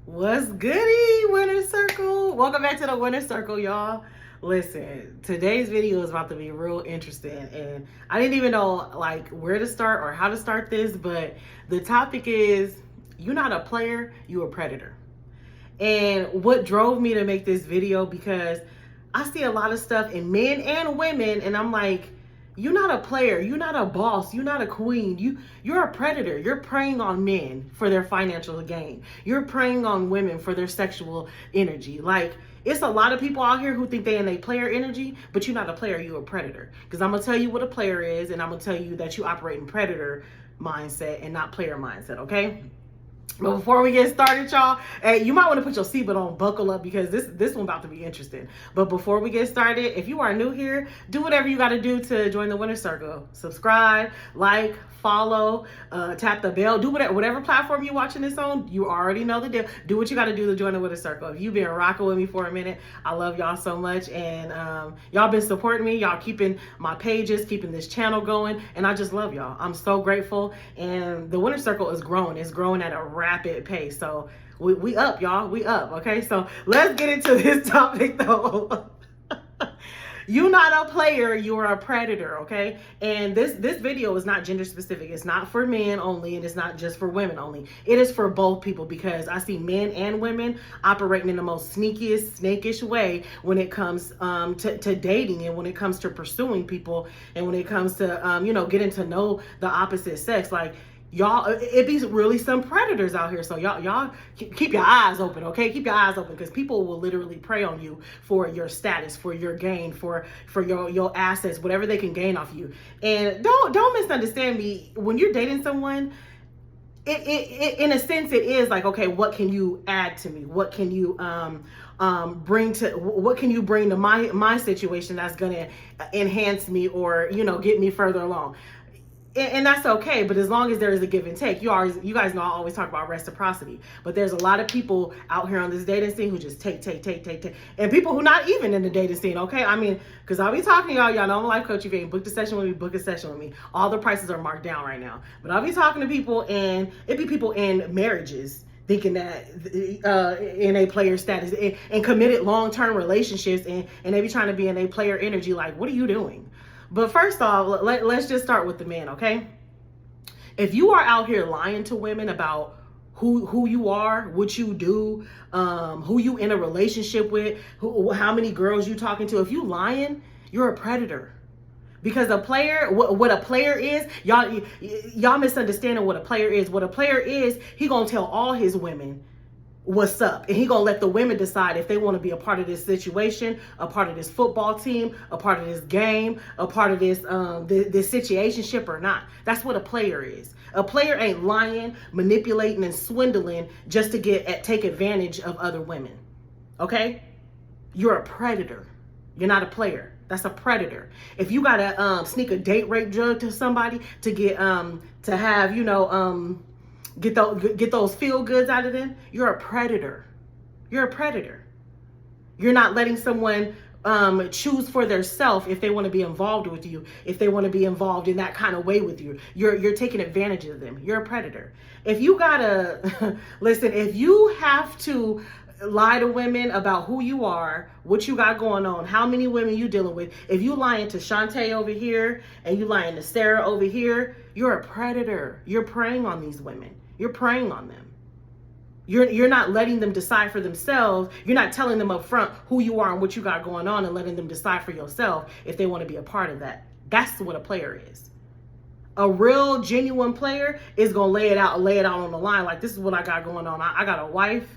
What's goody, Winner Circle? Welcome back to the Winner Circle, y'all. Listen, today's video is about to be real interesting, and I didn't even know like where to start or how to start this, but the topic is you're not a player, you a predator. And what drove me to make this video, because I see a lot of stuff in men and women, and I'm like, you're not a player, you're not a boss, you're not a queen, you're a predator. You're preying on men for their financial gain. You're preying on women for their sexual energy. Like, it's a lot of people out here who think they in a player energy, but you're not a player, you're a predator. Because I'm gonna tell you what a player is, and I'm gonna tell you that you operate in predator mindset and not player mindset, okay? But before we get started, y'all, hey, you might want to put your seatbelt on, buckle up, because this one about to be interesting. But before we get started, if you are new here, do whatever you got to do to join the Winner Circle. Subscribe, like, follow, tap the bell, do whatever platform you're watching this on. You already know the deal. Do what you got to do to join the Winner Circle. If you've been rocking with me for a minute, I love y'all so much, and y'all been supporting me. Y'all keeping my pages, keeping this channel going, and I just love y'all. I'm so grateful, and the Winner Circle is growing. It's growing at a rapid pace. So we up, y'all. We up. Okay, so let's get into this topic though. You're not a player, you're a predator, okay? And this video is not gender specific. It's not for men only, and it's not just for women only. It is for both people, because I see men and women operating in the most sneakiest, snakish way when it comes to dating, and when it comes to pursuing people, and when it comes to getting to know the opposite sex. Like, y'all, it be really some predators out here. So y'all keep your eyes open, okay? Keep your eyes open, because people will literally prey on you for your status, for your gain, for your assets, whatever they can gain off you. And don't misunderstand me. When you're dating someone, it in a sense, it is like, okay, what can you add to me? What can you bring to my situation that's gonna enhance me, or get me further along? And that's okay, but as long as there is a give and take. You guys know I always talk about reciprocity, but there's a lot of people out here on this dating scene who just take, and people who not even in the dating scene, okay? I mean, because I'll be talking to y'all know I'm a life coach. If you ain't booked a session with me, book a session with me. All the prices are marked down right now, but I'll be talking to people, and it be people in marriages thinking that in a player status, and committed long-term relationships, and they be trying to be in a player energy. Like, what are you doing? But first off, let's just start with the man, okay? If you are out here lying to women about who you are, what you do, who you in a relationship with, how many girls you talking to, if you lying, you're a predator. Because a player, what a player is, y'all misunderstanding what a player is. What a player is, he gonna tell all his women what's up, and he gonna let the women decide if they want to be a part of this situation, a part of this football team, a part of this game, a part of this this situationship or not. That's what a player is. A player ain't lying, manipulating, and swindling just to take advantage of other women. Okay? You're a predator. You're not a player. That's a predator. If you gotta sneak a date rape drug to somebody to get to have get those feel goods out of them, you're a predator. You're a predator. You're not letting someone choose for themselves if they want to be involved with you, if they want to be involved in that kind of way with you. You're taking advantage of them. You're a predator. If you gotta listen, if you have to lie to women about who you are, what you got going on, how many women you dealing with, if you lying to Shantae over here and you lying to Sarah over here, you're a predator. You're preying on these women. You're preying on them. You're not letting them decide for themselves. You're not telling them up front who you are and what you got going on, and letting them decide for yourself if they want to be a part of that. That's what a player is. A real genuine player is gonna lay it out on the line. Like, this is what I got going on. I got a wife,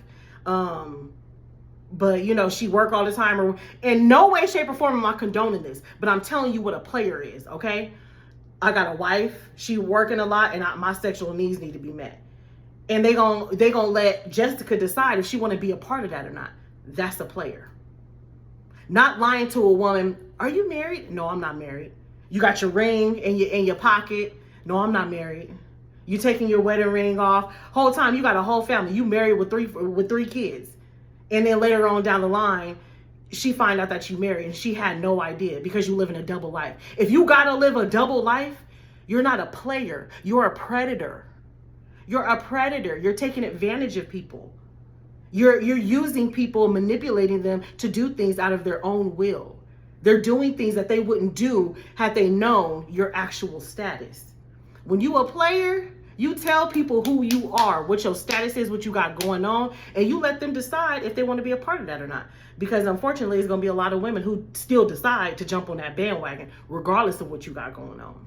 but she work all the time, or in no way, shape, or form am I condoning this, but I'm telling you what a player is, okay? I got a wife, she working a lot, and my sexual needs need to be met. And they gonna let Jessica decide if she want to be a part of that or not. That's a player. Not lying to a woman, are you married? No, I'm not married. You got your ring in your pocket? No, I'm not married. You taking your wedding ring off? Whole time you got a whole family. You married with three kids. And then later on down the line, she find out that you married, and she had no idea, because you live in a double life. If you gotta live a double life, you're not a player. You're a predator. You're a predator. You're taking advantage of people. You're using people, manipulating them to do things out of their own will. They're doing things that they wouldn't do had they known your actual status. When you a player, you tell people who you are, what your status is, what you got going on, and you let them decide if they want to be a part of that or not. Because unfortunately, there's going to be a lot of women who still decide to jump on that bandwagon, regardless of what you got going on.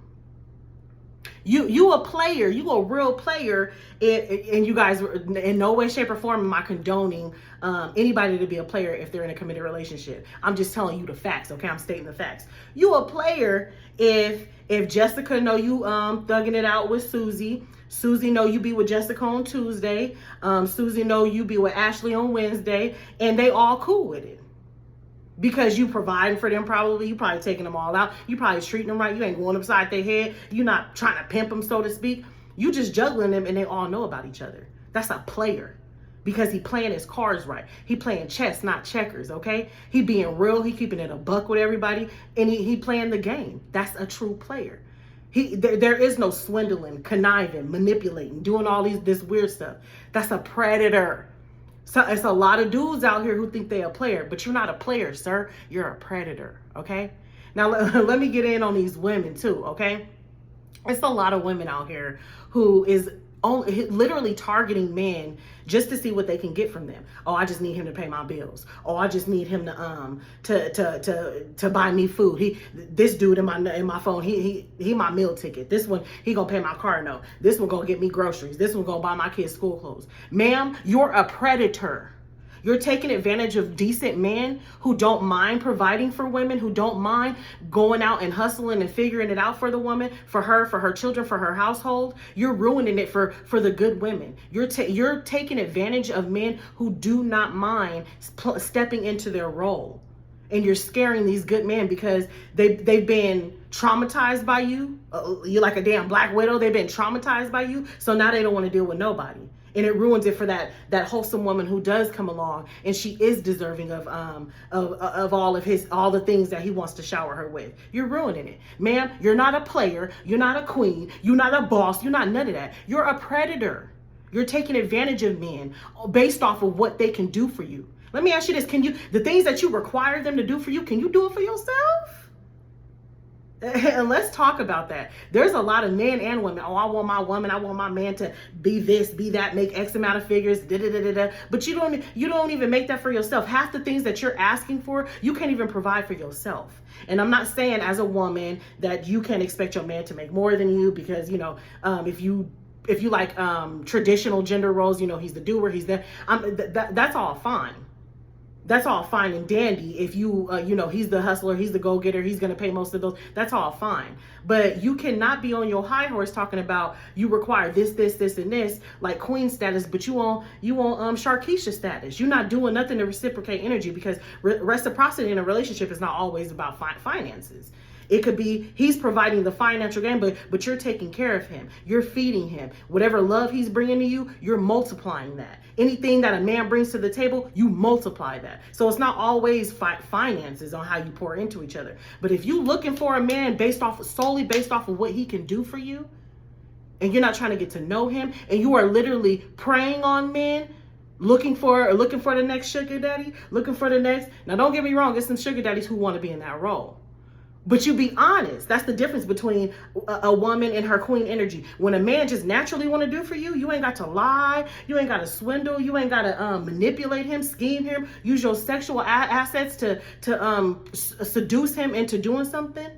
You a player, you a real player, and you guys, in no way, shape, or form am I condoning anybody to be a player if they're in a committed relationship. I'm just telling you the facts, okay? I'm stating the facts. You a player if Jessica know you thugging it out with Susie. Susie know you be with Jessica on Tuesday. Susie know you be with Ashley on Wednesday, and they all cool with it. Because you providing for them, probably. You probably taking them all out. You probably treating them right. You ain't going upside their head. You're not trying to pimp them, so to speak. You just juggling them, and they all know about each other. That's a player. Because he playing his cards right. He playing chess, not checkers, okay? He being real. He keeping it a buck with everybody. And he playing the game. That's a true player. There is no swindling, conniving, manipulating, doing all this weird stuff. That's a predator. So it's a lot of dudes out here who think they're a player, but you're not a player, sir. You're a predator, okay? Now, let me get in on these women too, okay? It's a lot of women out here who is literally targeting men just to see what they can get from them. Oh, I just need him to pay my bills. Oh, I just need him to buy me food. This dude in my phone, he my meal ticket. This one, he gonna pay my car note. This one gonna get me groceries. This one gonna buy my kids school clothes. Ma'am, you're a predator. You're taking advantage of decent men who don't mind providing for women, who don't mind going out and hustling and figuring it out for the woman, for her children, for her household. You're ruining it for the good women. You're taking advantage of men who do not mind stepping into their role. And you're scaring these good men because they've been traumatized by you. You're like a damn black widow. They've been traumatized by you. So now they don't want to deal with nobody. And it ruins it for that wholesome woman who does come along, and she is deserving of all the things that he wants to shower her with. You're ruining it. Ma'am, you're not a player, you're not a queen, you're not a boss, you're not none of that. You're a predator. You're taking advantage of men based off of what they can do for you. Let me ask you this, the things that you require them to do for you, can you do it for yourself? And let's talk about that. There's a lot of men and women. Oh, I want my woman, I want my man to be this, be that, make X amount of figures, But you don't even make that for yourself. Half the things that you're asking for, you can't even provide for yourself. And I'm not saying as a woman that you can't expect your man to make more than you, because if you like traditional gender roles, he's the doer, he's the that's all fine. That's all fine and dandy. If he's the hustler, he's the go-getter, he's going to pay most of those. That's all fine. But you cannot be on your high horse talking about you require this, and this, like queen status, but you want Sharkeisha status. You're not doing nothing to reciprocate energy, because reciprocity in a relationship is not always about finances. It could be he's providing the financial gain, but you're taking care of him. You're feeding him. Whatever love he's bringing to you, you're multiplying that. Anything that a man brings to the table, you multiply that. So it's not always finances on how you pour into each other. But if you're looking for a man solely based off of what he can do for you, and you're not trying to get to know him, and you are literally preying on men, looking for the next sugar daddy, now don't get me wrong, there's some sugar daddies who want to be in that role. But you be honest. That's the difference between a woman and her queen energy. When a man just naturally want to do for you, you ain't got to lie. You ain't got to swindle. You ain't got to manipulate him, scheme him, use your sexual assets to seduce him into doing something.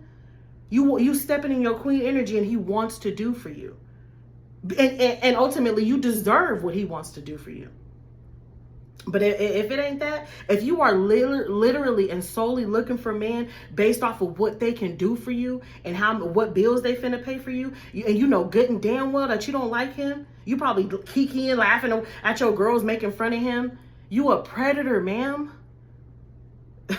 You stepping in your queen energy, and he wants to do for you. And ultimately, you deserve what he wants to do for you. But if it ain't that, if you are literally and solely looking for men based off of what they can do for you and what bills they finna pay for you, and you know good and damn well that you don't like him, you probably kikiing, laughing at your girls making fun of him. You a predator, ma'am.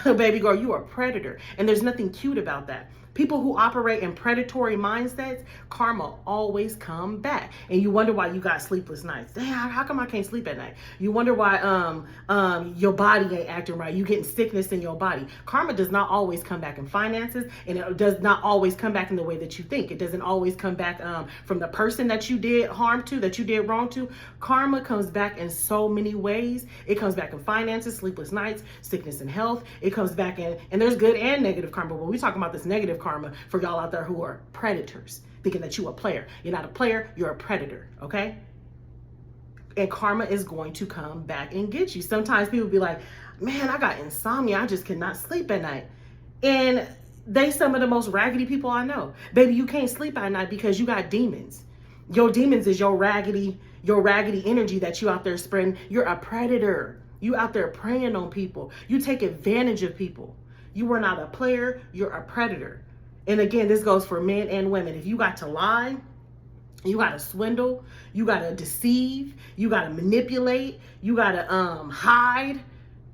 Baby girl, you are a predator. And there's nothing cute about that. People who operate in predatory mindsets, karma always come back. And you wonder why you got sleepless nights. Damn, how come I can't sleep at night? You wonder why your body ain't acting right. You getting sickness in your body. Karma does not always come back in finances, and it does not always come back in the way that you think. It doesn't always come back from the person that you did harm to, that you did wrong to. Karma comes back in so many ways. It comes back in finances, sleepless nights, sickness and health. It comes back in, and there's good and negative karma. But we're talking about this negative karma for y'all out there who are predators, thinking that you a player. You're not a player, you're a predator, okay? And karma is going to come back and get you. Sometimes people be like, man, I got insomnia. I just cannot sleep at night. And they some of the most raggedy people I know. Baby, you can't sleep at night because you got demons. Your demons is your raggedy energy that you out there spreading. You're a predator. You out there preying on people. You take advantage of people. You are not a player, you're a predator. And again, this goes for men and women. If you got to lie, you got to swindle, you got to deceive, you got to manipulate, you got to hide,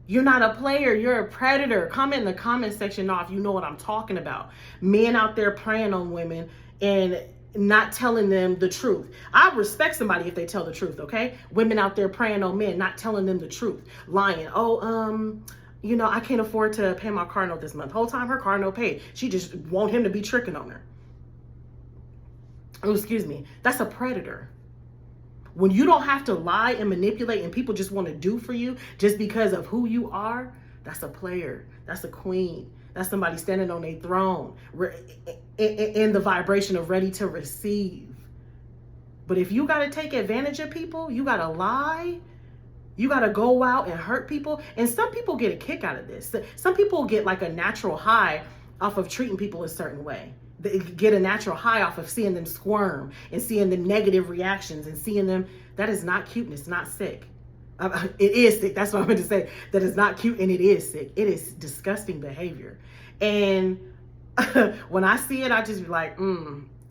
you're not a player, you're a predator. Comment in the comment section if you know what I'm talking about. Men out there preying on women and not telling them the truth. I respect somebody if they tell the truth, okay? Women out there preying on men, not telling them the truth. Lying. You know, I can't afford to pay my car note this month. Whole time her car note paid. She just want him to be tricking on her. Oh, excuse me. That's a predator. When you don't have to lie and manipulate and people just want to do for you just because of who you are, that's a player. That's a queen. That's somebody standing on their throne in the vibration of ready to receive. But if you got to take advantage of people, you got to lie, you got to go out and hurt people. And some people get a kick out of this. Some people get like a natural high off of treating people a certain way. They get a natural high off of seeing them squirm and seeing the negative reactions and seeing them. That is not cute and it's not sick. It is sick. That's what I'm going to say. That is not cute and it is sick. It is disgusting behavior. And when I see it, I just be like,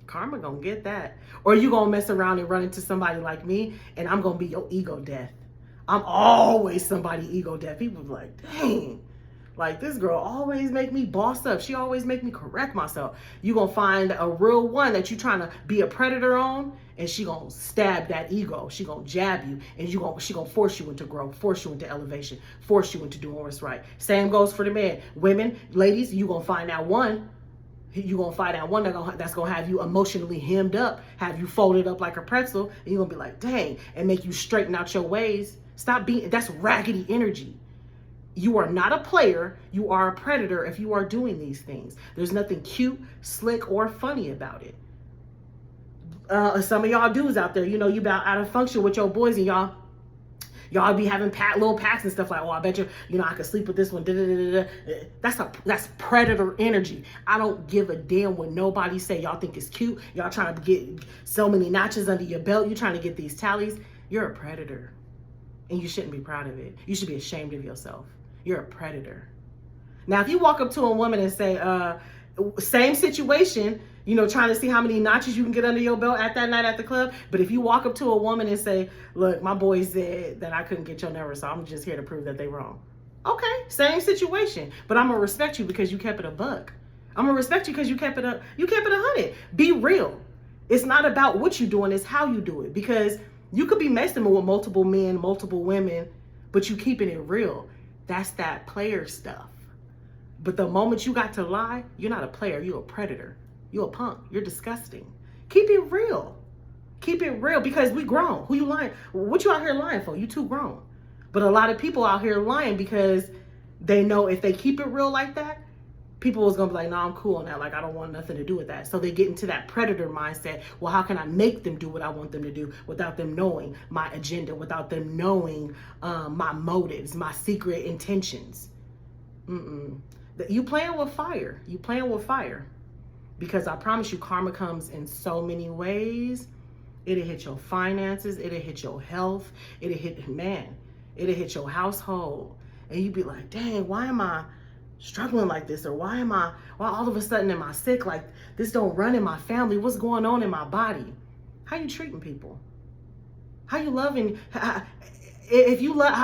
karma gonna get that. Or you gonna mess around and run into somebody like me and I'm gonna be your ego death. I'm always somebody ego death. People be like, dang, like this girl always make me boss up. She always make me correct myself. You gonna find a real one that you trying to be a predator on, and she gonna stab that ego. She gonna jab you, and she gonna force you into growth, force you into elevation, force you into doing what's right. Same goes for the men. Women, ladies, you gonna find that one. You gonna find that one that's gonna have you emotionally hemmed up, have you folded up like a pretzel, and you gonna be like, dang, and make you straighten out your ways. Stop being, that's raggedy energy. You are not a player, you are a predator if you are doing these things. There's nothing cute, slick, or funny about it. Some of y'all dudes out there, you know, you about out of function with your boys and y'all be having little packs and stuff like, oh, I bet you I could sleep with this one. That's predator energy. I don't give a damn what nobody say. Y'all think it's cute. Y'all trying to get so many notches under your belt. You trying to get these tallies. You're a predator. And you shouldn't be proud of it. You should be ashamed of yourself. You're a predator. Now, if you walk up to a woman and say, same situation, trying to see how many notches you can get under your belt at that night at the club. But if you walk up to a woman and say, look, my boy said that I couldn't get your number, so I'm just here to prove that they wrong. Okay, same situation. But I'm going to respect you because you kept it a buck. I'm going to respect you because you kept it 100. Be real. It's not about what you're doing, it's how you do it. Because you could be messing with multiple men, multiple women, but you keeping it real. That's that player stuff. But the moment you got to lie, you're not a player, you're a predator. You're a punk. You're disgusting. Keep it real. Keep it real because we grown. Who you lying? What you out here lying for? You too grown. But a lot of people out here lying because they know if they keep it real like that, people was going to be like, no, I'm cool on that. Like, I don't want nothing to do with that. So they get into that predator mindset. Well, how can I make them do what I want them to do without them knowing my agenda, without them knowing my motives, my secret intentions? You playing with fire. You playing with fire. Because I promise you, karma comes in so many ways. It'll hit your finances. It'll hit your health. It'll hit your household. And you be like, dang, why am I struggling like this? Or why all of a sudden am I sick? Like this don't run in my family. What's going on in my body? How you treating people? How you loving? How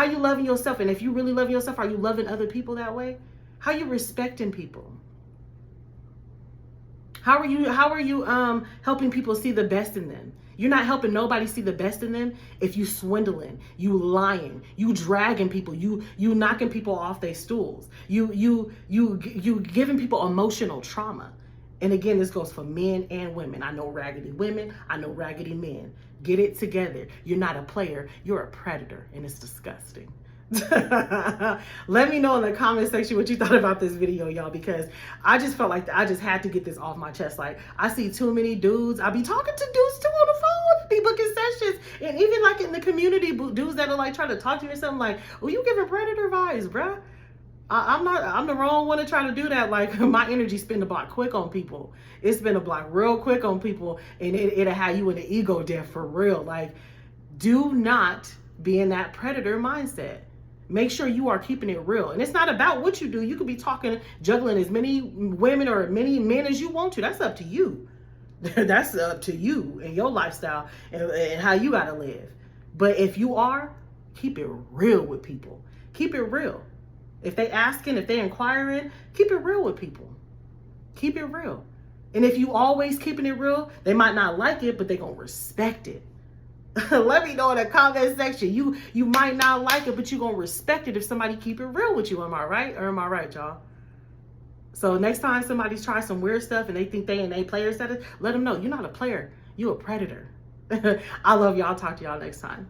you loving yourself? And if you really love yourself, are you loving other people that way? How you respecting people? How are you helping people see the best in them? You're not helping nobody see the best in them if you swindling, you lying, you dragging people, you knocking people off their stools, you giving people emotional trauma. And again, this goes for men and women. I know raggedy women, I know raggedy men. Get it together. You're not a player, you're a predator, and it's disgusting. Let me know in the comment section what you thought about this video, y'all, because I just felt like I just had to get this off my chest. Like, I see too many dudes. I be talking to dudes too on the phone, be booking sessions, and even like in the community, dudes that are like trying to talk to you or something, like, well, you giving predator vibes, bruh. I'm the wrong one to try to do that. Like, my energy spin the block quick on people. It's been a block real quick on people, and it'll have you in the ego death for real. Like, do not be in that predator mindset. Make sure you are keeping it real. And it's not about what you do. You could be juggling as many women or many men as you want to. That's up to you. That's up to you and your lifestyle and how you got to live. But if you are, keep it real with people. Keep it real. If they asking, if they inquiring, keep it real with people. Keep it real. And if you always keeping it real, they might not like it, but they going to respect it. Let me know in the comment section. You might not like it, but you're going to respect it if somebody keep it real with you. Am I right? Or am I right, y'all? So next time somebody's trying some weird stuff and they think they ain't a player status, let them know you're not a player. You're a predator. I love y'all. Talk to y'all next time.